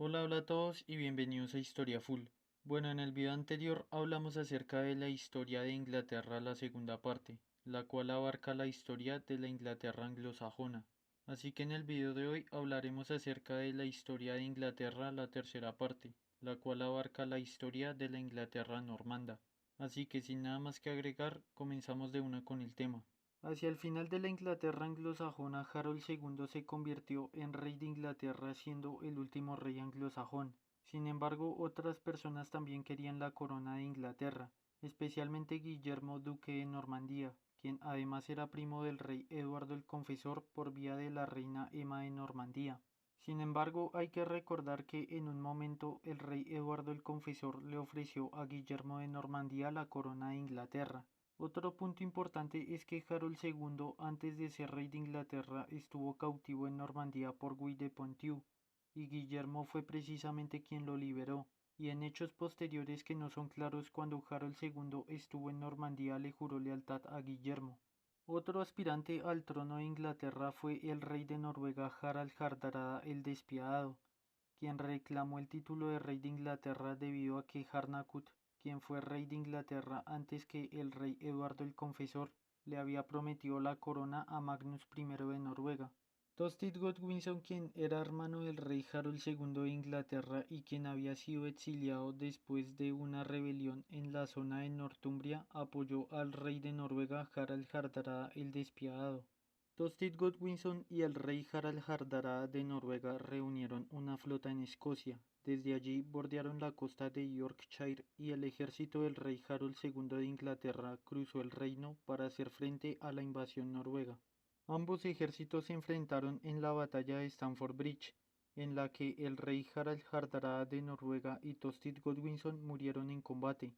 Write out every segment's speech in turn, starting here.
Hola a todos y bienvenidos a Historia Full. Bueno, en el video anterior hablamos acerca de la historia de Inglaterra, la segunda parte, la cual abarca la historia de la Inglaterra anglosajona. Así que en el video de hoy hablaremos acerca de la historia de Inglaterra, la tercera parte, la cual abarca la historia de la Inglaterra normanda. Así que sin nada más que agregar, comenzamos de una con el tema. Hacia el final de la Inglaterra anglosajona, Harold II se convirtió en rey de Inglaterra, siendo el último rey anglosajón. Sin embargo, otras personas también querían la corona de Inglaterra, especialmente Guillermo, duque de Normandía, quien además era primo del rey Eduardo el Confesor por vía de la reina Emma de Normandía. Sin embargo, hay que recordar que en un momento el rey Eduardo el Confesor le ofreció a Guillermo de Normandía la corona de Inglaterra. Otro punto importante es que Harold II, antes de ser rey de Inglaterra, estuvo cautivo en Normandía por Guy de Ponthieu, y Guillermo fue precisamente quien lo liberó, y en hechos posteriores que no son claros, cuando Harold II estuvo en Normandía le juró lealtad a Guillermo. Otro aspirante al trono de Inglaterra fue el rey de Noruega Harald Hardrada el Despiadado, quien reclamó el título de rey de Inglaterra debido a que Harnakut, quien fue rey de Inglaterra antes que el rey Eduardo el Confesor, le había prometido la corona a Magnus I de Noruega. Tostig Godwinson, quien era hermano del rey Harold II de Inglaterra y quien había sido exiliado después de una rebelión en la zona de Northumbria, apoyó al rey de Noruega Harald Hardrada el Despiadado. Tostig Godwinson y el rey Harald Hardrada de Noruega reunieron una flota en Escocia. Desde allí bordearon la costa de Yorkshire y el ejército del rey Harold II de Inglaterra cruzó el reino para hacer frente a la invasión noruega. Ambos ejércitos se enfrentaron en la batalla de Stamford Bridge, en la que el rey Harald Hardrada de Noruega y Tostig Godwinson murieron en combate.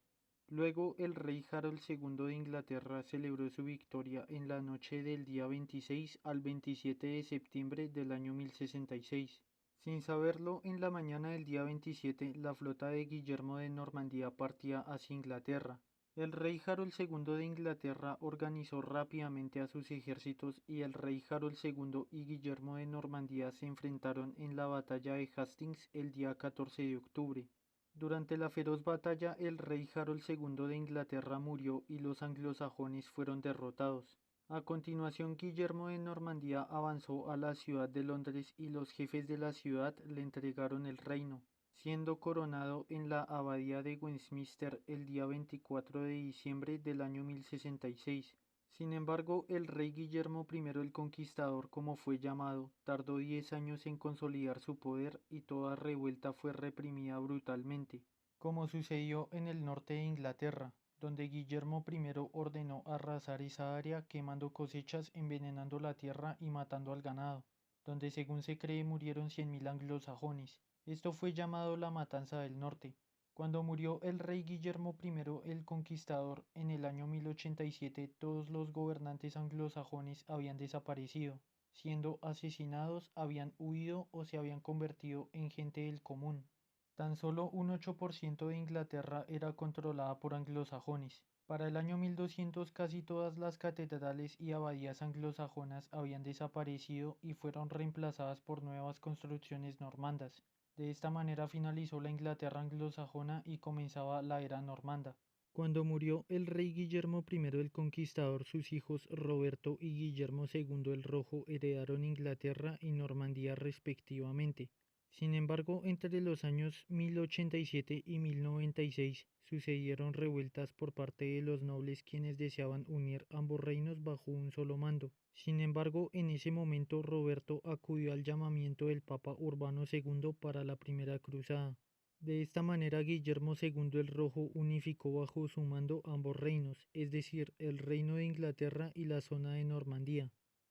Luego el rey Harold II de Inglaterra celebró su victoria en la noche del día 26 al 27 de septiembre del año 1066. Sin saberlo, en la mañana del día 27, la flota de Guillermo de Normandía partía hacia Inglaterra. El rey Harold II de Inglaterra organizó rápidamente a sus ejércitos y el rey Harold II y Guillermo de Normandía se enfrentaron en la batalla de Hastings el día 14 de octubre. Durante la feroz batalla, el rey Harold II de Inglaterra murió y los anglosajones fueron derrotados. A continuación, Guillermo de Normandía avanzó a la ciudad de Londres y los jefes de la ciudad le entregaron el reino, siendo coronado en la abadía de Westminster el día 24 de diciembre del año 1066. Sin embargo, el rey Guillermo I el Conquistador, como fue llamado, tardó 10 años en consolidar su poder y toda revuelta fue reprimida brutalmente, como sucedió en el norte de Inglaterra, donde Guillermo I ordenó arrasar esa área quemando cosechas, envenenando la tierra y matando al ganado, donde según se cree murieron 100.000 anglosajones. Esto fue llamado la Matanza del Norte. Cuando murió el rey Guillermo I el Conquistador en el año 1087, todos los gobernantes anglosajones habían desaparecido, siendo asesinados, habían huido o se habían convertido en gente del común. Tan solo un 8% de Inglaterra era controlada por anglosajones. Para el año 1200 casi todas las catedrales y abadías anglosajonas habían desaparecido y fueron reemplazadas por nuevas construcciones normandas. De esta manera finalizó la Inglaterra anglosajona y comenzaba la era normanda. Cuando murió el rey Guillermo I el Conquistador, sus hijos Roberto y Guillermo II el Rojo heredaron Inglaterra y Normandía respectivamente. Sin embargo, entre los años 1087 y 1096 sucedieron revueltas por parte de los nobles quienes deseaban unir ambos reinos bajo un solo mando. Sin embargo, en ese momento Roberto acudió al llamamiento del Papa Urbano II para la Primera Cruzada. De esta manera Guillermo II el Rojo unificó bajo su mando ambos reinos, es decir, el reino de Inglaterra y la zona de Normandía.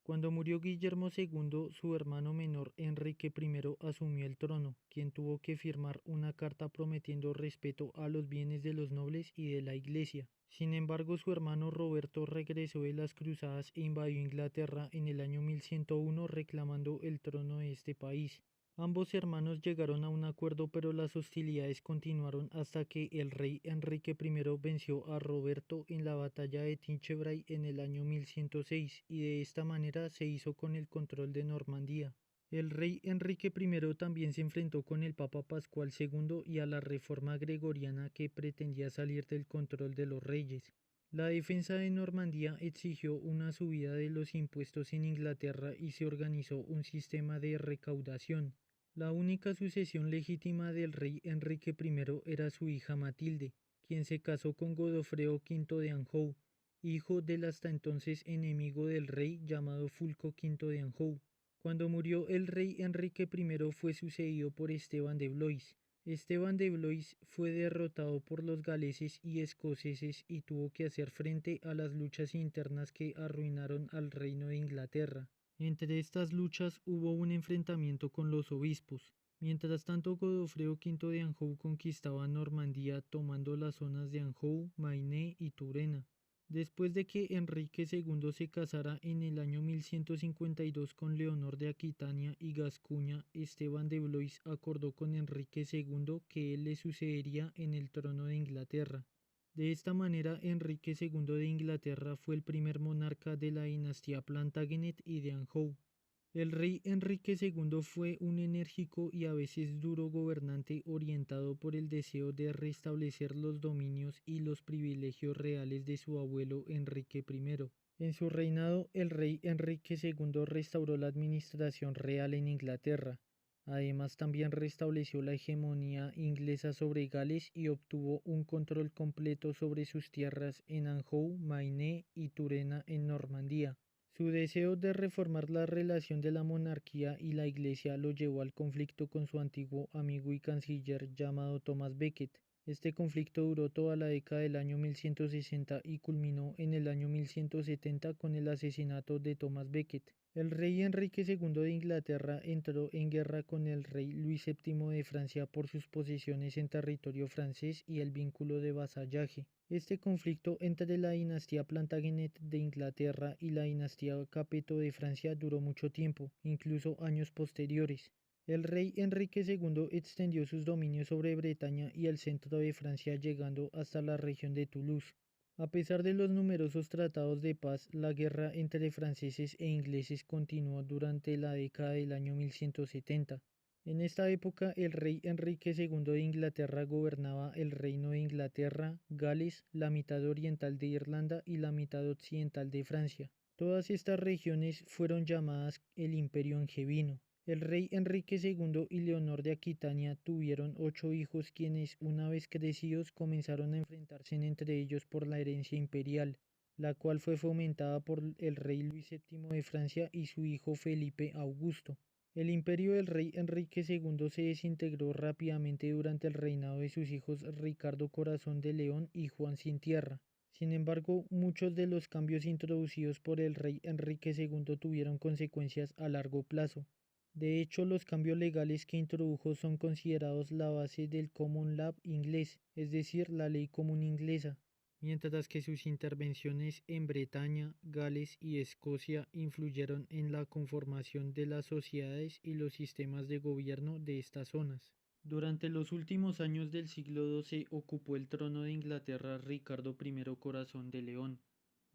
Cuando murió Guillermo II, su hermano menor Enrique I asumió el trono, quien tuvo que firmar una carta prometiendo respeto a los bienes de los nobles y de la Iglesia. Sin embargo, su hermano Roberto regresó de las cruzadas e invadió Inglaterra en el año 1101 reclamando el trono de este país. Ambos hermanos llegaron a un acuerdo, pero las hostilidades continuaron hasta que el rey Enrique I venció a Roberto en la batalla de Tinchebray en el año 1106 y de esta manera se hizo con el control de Normandía. El rey Enrique I también se enfrentó con el Papa Pascual II y a la reforma gregoriana que pretendía salir del control de los reyes. La defensa de Normandía exigió una subida de los impuestos en Inglaterra y se organizó un sistema de recaudación. La única sucesión legítima del rey Enrique I era su hija Matilde, quien se casó con Godofredo V de Anjou, hijo del hasta entonces enemigo del rey llamado Fulco V de Anjou. Cuando murió el rey Enrique I fue sucedido por Esteban de Blois. Esteban de Blois fue derrotado por los galeses y escoceses y tuvo que hacer frente a las luchas internas que arruinaron al reino de Inglaterra. Entre estas luchas hubo un enfrentamiento con los obispos. Mientras tanto, Godofredo V de Anjou conquistaba Normandía tomando las zonas de Anjou, Maine y Turena. Después de que Enrique II se casara en el año 1152 con Leonor de Aquitania y Gascuña, Esteban de Blois acordó con Enrique II que él le sucedería en el trono de Inglaterra. De esta manera, Enrique II de Inglaterra fue el primer monarca de la dinastía Plantagenet y de Anjou. El rey Enrique II fue un enérgico y a veces duro gobernante orientado por el deseo de restablecer los dominios y los privilegios reales de su abuelo Enrique I. En su reinado, el rey Enrique II restauró la administración real en Inglaterra. Además, también restableció la hegemonía inglesa sobre Gales y obtuvo un control completo sobre sus tierras en Anjou, Maine y Turena en Normandía. Su deseo de reformar la relación de la monarquía y la Iglesia lo llevó al conflicto con su antiguo amigo y canciller llamado Thomas Becket. Este conflicto duró toda la década del año 1160 y culminó en el año 1170 con el asesinato de Thomas Becket. El rey Enrique II de Inglaterra entró en guerra con el rey Luis VII de Francia por sus posesiones en territorio francés y el vínculo de vasallaje. Este conflicto entre la dinastía Plantagenet de Inglaterra y la dinastía Capeto de Francia duró mucho tiempo, incluso años posteriores. El rey Enrique II extendió sus dominios sobre Bretaña y el centro de Francia llegando hasta la región de Toulouse. A pesar de los numerosos tratados de paz, la guerra entre franceses e ingleses continuó durante la década del año 1170. En esta época, el rey Enrique II de Inglaterra gobernaba el Reino de Inglaterra, Gales, la mitad oriental de Irlanda y la mitad occidental de Francia. Todas estas regiones fueron llamadas el Imperio Angevino. El rey Enrique II y Leonor de Aquitania tuvieron 8 hijos quienes, una vez crecidos, comenzaron a enfrentarse entre ellos por la herencia imperial, la cual fue fomentada por el rey Luis VII de Francia y su hijo Felipe Augusto. El imperio del rey Enrique II se desintegró rápidamente durante el reinado de sus hijos Ricardo Corazón de León y Juan Sin Tierra. Sin embargo, muchos de los cambios introducidos por el rey Enrique II tuvieron consecuencias a largo plazo. De hecho, los cambios legales que introdujo son considerados la base del Common Law inglés, es decir, la ley común inglesa, mientras que sus intervenciones en Bretaña, Gales y Escocia influyeron en la conformación de las sociedades y los sistemas de gobierno de estas zonas. Durante los últimos años del siglo XII ocupó el trono de Inglaterra Ricardo I Corazón de León.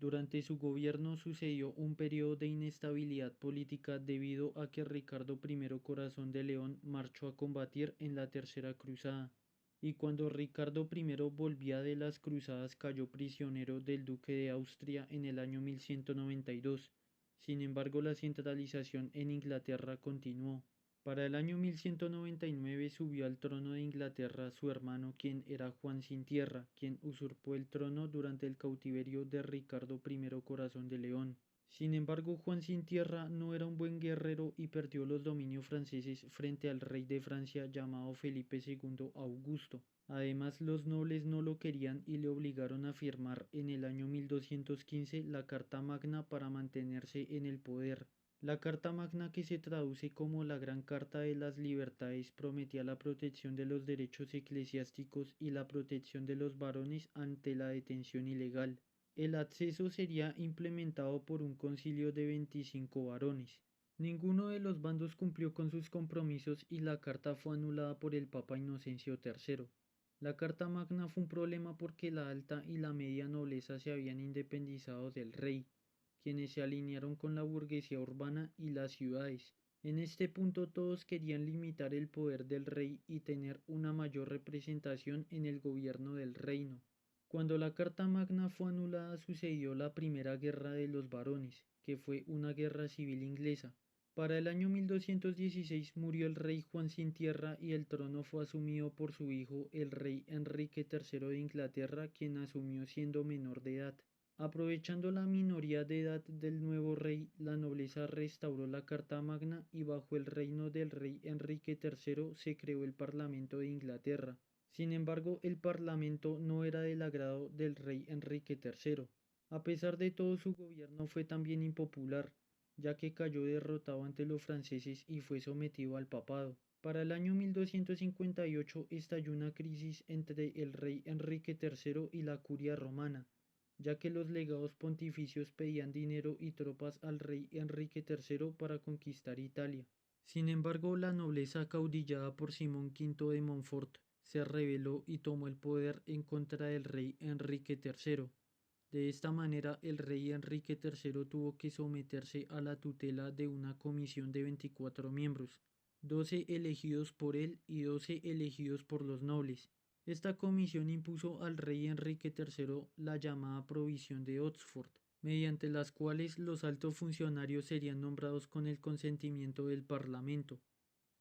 Durante su gobierno sucedió un periodo de inestabilidad política debido a que Ricardo I Corazón de León marchó a combatir en la Tercera Cruzada, y cuando Ricardo I volvía de las cruzadas cayó prisionero del duque de Austria en el año 1192. Sin embargo, la centralización en Inglaterra continuó. Para el año 1199 subió al trono de Inglaterra su hermano, quien era Juan Sin Tierra, quien usurpó el trono durante el cautiverio de Ricardo I Corazón de León. Sin embargo, Juan Sin Tierra no era un buen guerrero y perdió los dominios franceses frente al rey de Francia llamado Felipe II Augusto. Además, los nobles no lo querían y le obligaron a firmar en el año 1215 la Carta Magna para mantenerse en el poder. La Carta Magna, que se traduce como la Gran Carta de las Libertades, prometía la protección de los derechos eclesiásticos y la protección de los varones ante la detención ilegal. El acceso sería implementado por un concilio de 25 varones. Ninguno de los bandos cumplió con sus compromisos y la carta fue anulada por el Papa Inocencio III. La Carta Magna fue un problema porque la alta y la media nobleza se habían independizado del rey, quienes se alinearon con la burguesía urbana y las ciudades. En este punto todos querían limitar el poder del rey y tener una mayor representación en el gobierno del reino. Cuando la Carta Magna fue anulada sucedió la Primera Guerra de los Barones, que fue una guerra civil inglesa. Para el año 1216 murió el rey Juan sin tierra y el trono fue asumido por su hijo el rey Enrique III de Inglaterra, quien asumió siendo menor de edad. Aprovechando la minoría de edad del nuevo rey, la nobleza restauró la Carta Magna y bajo el reino del rey Enrique III se creó el Parlamento de Inglaterra. Sin embargo, el Parlamento no era del agrado del rey Enrique III. A pesar de todo, su gobierno fue también impopular, ya que cayó derrotado ante los franceses y fue sometido al papado. Para el año 1258 estalló una crisis entre el rey Enrique III y la curia romana, ya que los legados pontificios pedían dinero y tropas al rey Enrique III para conquistar Italia. Sin embargo, la nobleza acaudillada por Simón V de Montfort se rebeló y tomó el poder en contra del rey Enrique III. De esta manera, el rey Enrique III tuvo que someterse a la tutela de una comisión de 24 miembros, 12 elegidos por él y 12 elegidos por los nobles. Esta comisión impuso al rey Enrique III la llamada Provisión de Oxford, mediante las cuales los altos funcionarios serían nombrados con el consentimiento del Parlamento.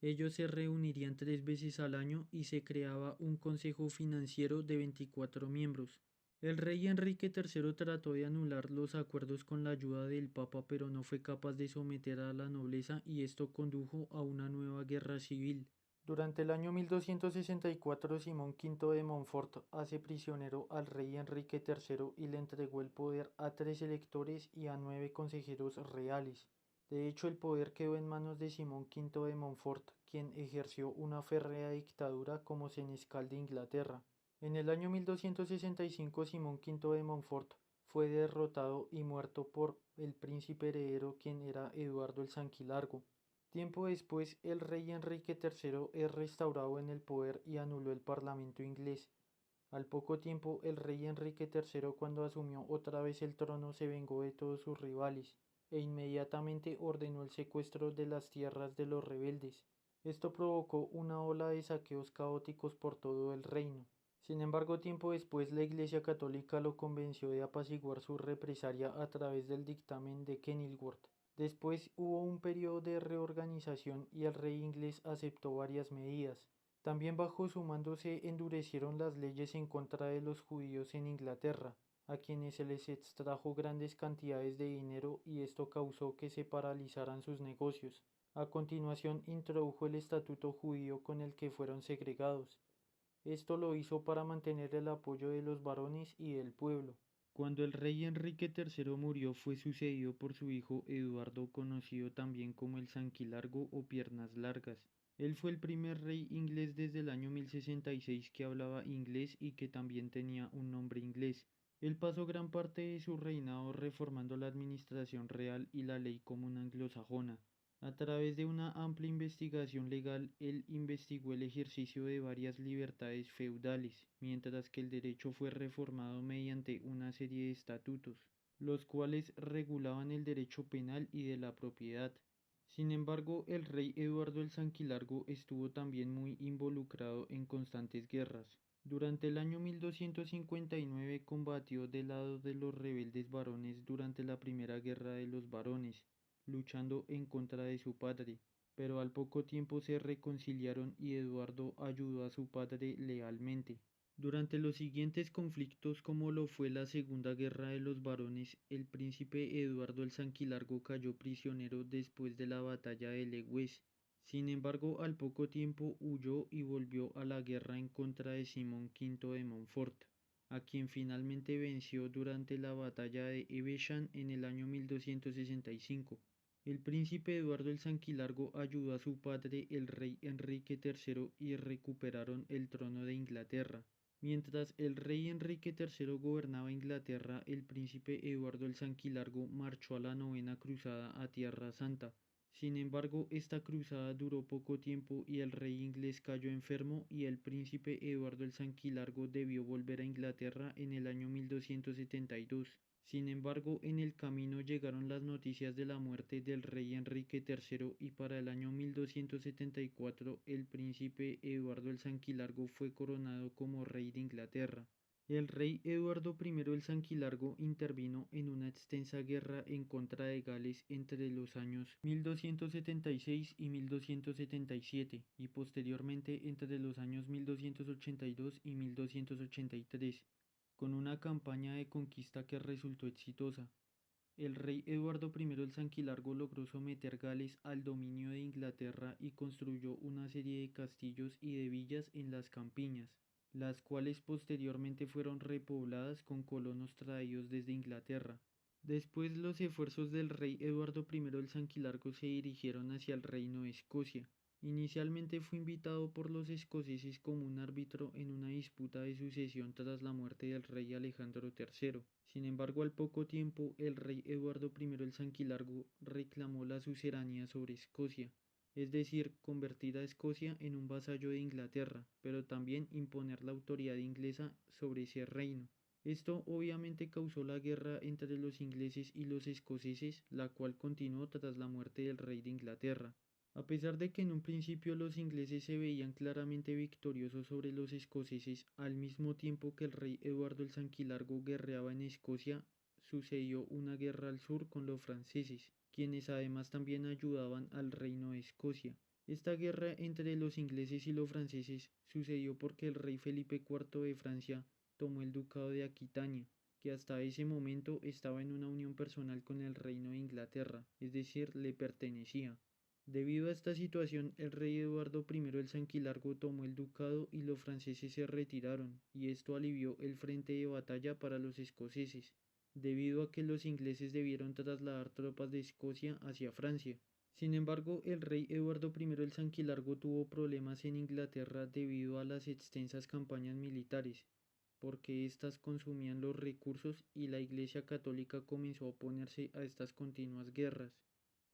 Ellos se reunirían 3 veces al año y se creaba un consejo financiero de 24 miembros. El rey Enrique III trató de anular los acuerdos con la ayuda del Papa, pero no fue capaz de someter a la nobleza y esto condujo a una nueva guerra civil. Durante el año 1264, Simón V de Montfort hace prisionero al rey Enrique III y le entregó el poder a 3 electores y a 9 consejeros reales. De hecho, el poder quedó en manos de Simón V de Montfort, quien ejerció una férrea dictadura como senescal de Inglaterra. En el año 1265, Simón V de Montfort fue derrotado y muerto por el príncipe heredero, quien era Eduardo el Sanquilargo. Tiempo después, el rey Enrique III es restaurado en el poder y anuló el parlamento inglés. Al poco tiempo, el rey Enrique III, cuando asumió otra vez el trono, se vengó de todos sus rivales e inmediatamente ordenó el secuestro de las tierras de los rebeldes. Esto provocó una ola de saqueos caóticos por todo el reino. Sin embargo, tiempo después la Iglesia Católica lo convenció de apaciguar su represalia a través del dictamen de Kenilworth. Después hubo un periodo de reorganización y el rey inglés aceptó varias medidas. También bajo su mando se endurecieron las leyes en contra de los judíos en Inglaterra, a quienes se les extrajo grandes cantidades de dinero y esto causó que se paralizaran sus negocios. A continuación introdujo el estatuto judío con el que fueron segregados. Esto lo hizo para mantener el apoyo de los varones y del pueblo. Cuando el rey Enrique III murió, fue sucedido por su hijo Eduardo, conocido también como el Sanquilargo o Piernas Largas. Él fue el primer rey inglés desde el año 1066 que hablaba inglés y que también tenía un nombre inglés. Él pasó gran parte de su reinado reformando la administración real y la ley común anglosajona. A través de una amplia investigación legal, él investigó el ejercicio de varias libertades feudales, mientras que el derecho fue reformado mediante una serie de estatutos, los cuales regulaban el derecho penal y de la propiedad. Sin embargo, el rey Eduardo el Sanquilargo estuvo también muy involucrado en constantes guerras. Durante el año 1259 combatió del lado de los rebeldes varones durante la Primera Guerra de los Varones, luchando en contra de su padre, pero al poco tiempo se reconciliaron y Eduardo ayudó a su padre lealmente. Durante los siguientes conflictos, como lo fue la Segunda Guerra de los Varones, el príncipe Eduardo el Sanquilargo cayó prisionero después de la batalla de Lewes. Sin embargo, al poco tiempo huyó y volvió a la guerra en contra de Simón V de Montfort, a quien finalmente venció durante la batalla de Evesham en el año 1265. El príncipe Eduardo el Sanquilargo ayudó a su padre, el rey Enrique III, y recuperaron el trono de Inglaterra. Mientras el rey Enrique III gobernaba Inglaterra, el príncipe Eduardo el Sanquilargo marchó a la Novena Cruzada a Tierra Santa. Sin embargo, esta cruzada duró poco tiempo y el rey inglés cayó enfermo y el príncipe Eduardo el Sanquilargo debió volver a Inglaterra en el año 1272. Sin embargo, en el camino llegaron las noticias de la muerte del rey Enrique III y para el año 1274 el príncipe Eduardo el Sanquilargo fue coronado como rey de Inglaterra. El rey Eduardo I el Sanquilargo intervino en una extensa guerra en contra de Gales entre los años 1276 y 1277 y posteriormente entre los años 1282 y 1283, con una campaña de conquista que resultó exitosa. El rey Eduardo I el Sanquilargo logró someter Gales al dominio de Inglaterra y construyó una serie de castillos y de villas en las campiñas, las cuales posteriormente fueron repobladas con colonos traídos desde Inglaterra. Después los esfuerzos del rey Eduardo I el Sanquilargo se dirigieron hacia el reino de Escocia. Inicialmente fue invitado por los escoceses como un árbitro en una disputa de sucesión tras la muerte del rey Alejandro III. Sin embargo, al poco tiempo, el rey Eduardo I el Sanquilargo reclamó la suzeraní sobre Escocia, es decir, convertir a Escocia en un vasallo de Inglaterra, pero también imponer la autoridad inglesa sobre ese reino. Esto obviamente causó la guerra entre los ingleses y los escoceses, la cual continuó tras la muerte del rey de Inglaterra. A pesar de que en un principio los ingleses se veían claramente victoriosos sobre los escoceses, al mismo tiempo que el rey Eduardo el Sanquilargo guerreaba en Escocia, sucedió una guerra al sur con los franceses, quienes además también ayudaban al reino de Escocia. Esta guerra entre los ingleses y los franceses sucedió porque el rey Felipe IV de Francia tomó el ducado de Aquitania, que hasta ese momento estaba en una unión personal con el reino de Inglaterra, es decir, le pertenecía. Debido a esta situación, el rey Eduardo I el Sanquilargo tomó el ducado y los franceses se retiraron, y esto alivió el frente de batalla para los escoceses, debido a que los ingleses debieron trasladar tropas de Escocia hacia Francia. Sin embargo, el rey Eduardo I el Sanquilargo tuvo problemas en Inglaterra debido a las extensas campañas militares, porque éstas consumían los recursos y la Iglesia Católica comenzó a oponerse a estas continuas guerras.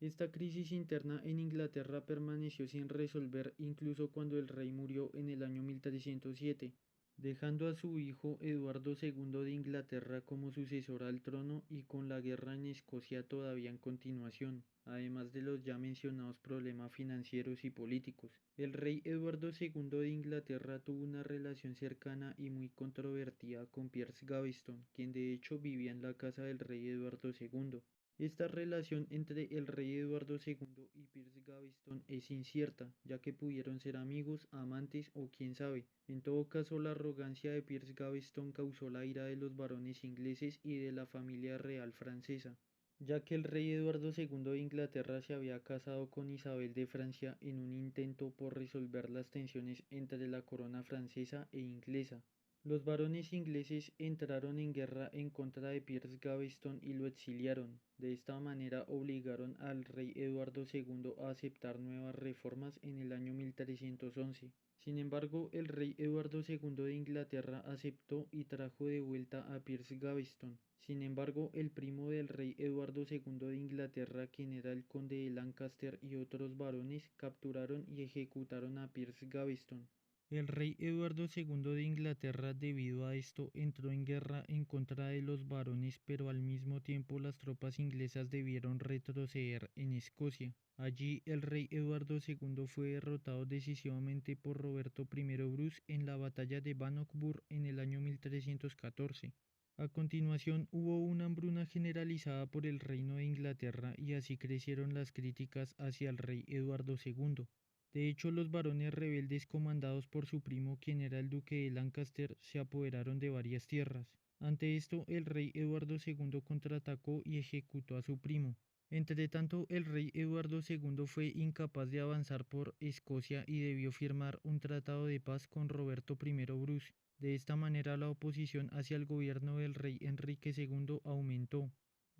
Esta crisis interna en Inglaterra permaneció sin resolver incluso cuando el rey murió en el año 1307, dejando a su hijo Eduardo II de Inglaterra como sucesor al trono y con la guerra en Escocia todavía en continuación, además de los ya mencionados problemas financieros y políticos. El rey Eduardo II de Inglaterra tuvo una relación cercana y muy controvertida con Piers Gaveston, quien de hecho vivía en la casa del rey Eduardo II. Esta relación entre el rey Eduardo II y Piers Gaveston es incierta, ya que pudieron ser amigos, amantes o quién sabe. En todo caso, la arrogancia de Piers Gaveston causó la ira de los barones ingleses y de la familia real francesa, ya que el rey Eduardo II de Inglaterra se había casado con Isabel de Francia en un intento por resolver las tensiones entre la corona francesa e inglesa. Los barones ingleses entraron en guerra en contra de Piers Gaveston y lo exiliaron. De esta manera obligaron al rey Eduardo II a aceptar nuevas reformas en el año 1311. Sin embargo, el rey Eduardo II de Inglaterra aceptó y trajo de vuelta a Piers Gaveston. Sin embargo, el primo del rey Eduardo II de Inglaterra, quien era el conde de Lancaster y otros barones, capturaron y ejecutaron a Piers Gaveston. El rey Eduardo II de Inglaterra, debido a esto, entró en guerra en contra de los barones, pero al mismo tiempo las tropas inglesas debieron retroceder en Escocia. Allí el rey Eduardo II fue derrotado decisivamente por Roberto I Bruce en la batalla de Bannockburn en el año 1314. A continuación hubo una hambruna generalizada por el reino de Inglaterra y así crecieron las críticas hacia el rey Eduardo II. De hecho, los barones rebeldes comandados por su primo, quien era el duque de Lancaster, se apoderaron de varias tierras. Ante esto, el rey Eduardo II contraatacó y ejecutó a su primo. Entretanto, el rey Eduardo II fue incapaz de avanzar por Escocia y debió firmar un tratado de paz con Roberto I Bruce. De esta manera, la oposición hacia el gobierno del rey Enrique II aumentó.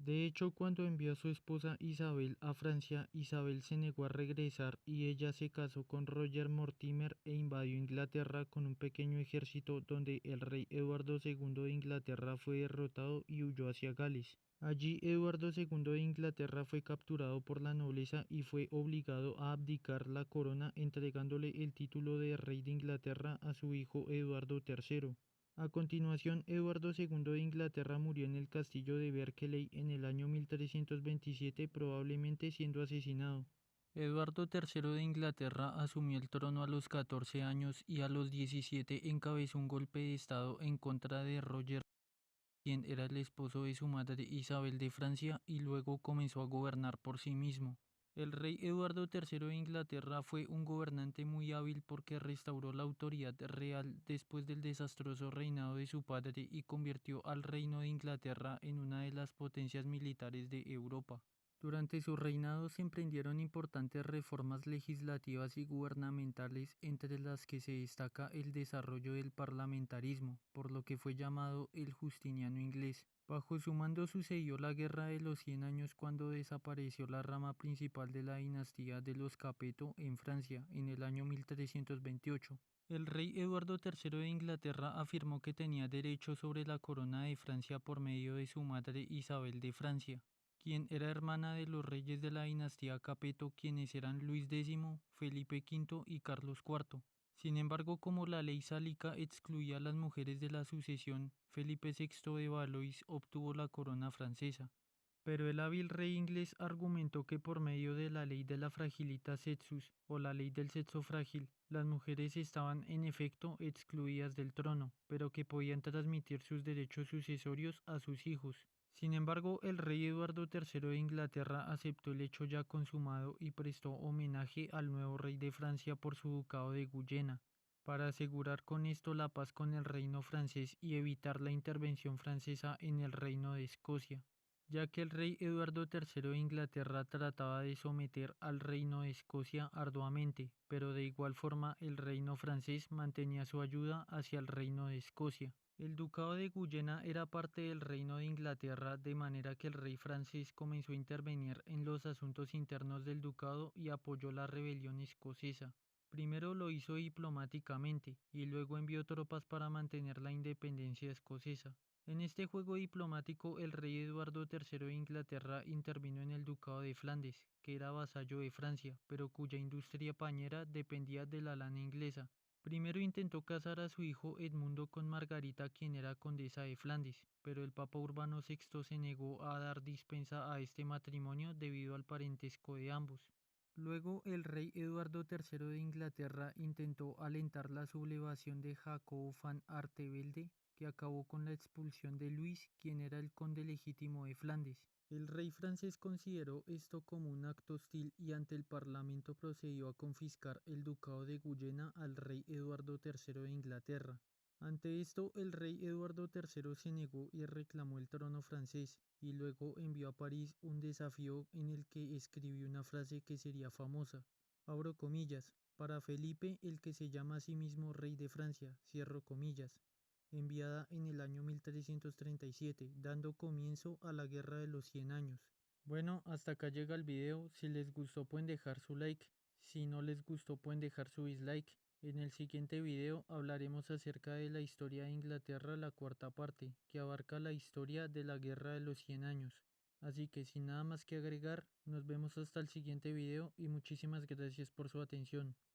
De hecho, cuando envió a su esposa Isabel a Francia, Isabel se negó a regresar y ella se casó con Roger Mortimer e invadió Inglaterra con un pequeño ejército donde el rey Eduardo II de Inglaterra fue derrotado y huyó hacia Gales. Allí Eduardo II de Inglaterra fue capturado por la nobleza y fue obligado a abdicar la corona entregándole el título de rey de Inglaterra a su hijo Eduardo III. A continuación, Eduardo II de Inglaterra murió en el castillo de Berkeley en el año 1327, probablemente siendo asesinado. Eduardo III de Inglaterra asumió el trono a los 14 años y a los 17 encabezó un golpe de estado en contra de Roger, quien era el esposo de su madre Isabel de Francia, y luego comenzó a gobernar por sí mismo. El rey Eduardo III de Inglaterra fue un gobernante muy hábil porque restauró la autoridad real después del desastroso reinado de su padre y convirtió al Reino de Inglaterra en una de las potencias militares de Europa. Durante su reinado se emprendieron importantes reformas legislativas y gubernamentales, entre las que se destaca el desarrollo del parlamentarismo, por lo que fue llamado el Justiniano inglés. Bajo su mando sucedió la Guerra de los 100 años cuando desapareció la rama principal de la dinastía de los Capeto en Francia en el año 1328. El rey Eduardo III de Inglaterra afirmó que tenía derecho sobre la corona de Francia por medio de su madre Isabel de Francia, quien era hermana de los reyes de la dinastía Capeto, quienes eran Luis X, Felipe V y Carlos IV. Sin embargo, como la ley sálica excluía a las mujeres de la sucesión, Felipe VI de Valois obtuvo la corona francesa. Pero el hábil rey inglés argumentó que por medio de la ley de la fragilita sexus o la ley del sexo frágil, las mujeres estaban en efecto excluidas del trono, pero que podían transmitir sus derechos sucesorios a sus hijos. Sin embargo, el rey Eduardo III de Inglaterra aceptó el hecho ya consumado y prestó homenaje al nuevo rey de Francia por su ducado de Guyena, para asegurar con esto la paz con el reino francés y evitar la intervención francesa en el reino de Escocia, ya que el rey Eduardo III de Inglaterra trataba de someter al reino de Escocia arduamente, pero de igual forma el reino francés mantenía su ayuda hacia el reino de Escocia. El ducado de Guyena era parte del reino de Inglaterra, de manera que el rey francés comenzó a intervenir en los asuntos internos del ducado y apoyó la rebelión escocesa. Primero lo hizo diplomáticamente y luego envió tropas para mantener la independencia escocesa. En este juego diplomático, el rey Eduardo III de Inglaterra intervino en el ducado de Flandes, que era vasallo de Francia, pero cuya industria pañera dependía de la lana inglesa. Primero intentó casar a su hijo Edmundo con Margarita, quien era condesa de Flandes, pero el Papa Urbano VI se negó a dar dispensa a este matrimonio debido al parentesco de ambos. Luego, el rey Eduardo III de Inglaterra intentó alentar la sublevación de Jacobo van Artevelde, que acabó con la expulsión de Luis, quien era el conde legítimo de Flandes. El rey francés consideró esto como un acto hostil y ante el parlamento procedió a confiscar el ducado de Guyena al rey Eduardo III de Inglaterra. Ante esto, el rey Eduardo III se negó y reclamó el trono francés, y luego envió a París un desafío en el que escribió una frase que sería famosa. Abro comillas, para Felipe, el que se llama a sí mismo rey de Francia, cierro comillas, enviada en el año 1337, dando comienzo a la Guerra de los 100 años. Bueno, hasta acá llega el video. Si les gustó pueden dejar su like. Si no les gustó pueden dejar su dislike. En el siguiente video hablaremos acerca de la historia de Inglaterra, la cuarta parte, que abarca la historia de la Guerra de los 100 años. Así que sin nada más que agregar, nos vemos hasta el siguiente video y muchísimas gracias por su atención.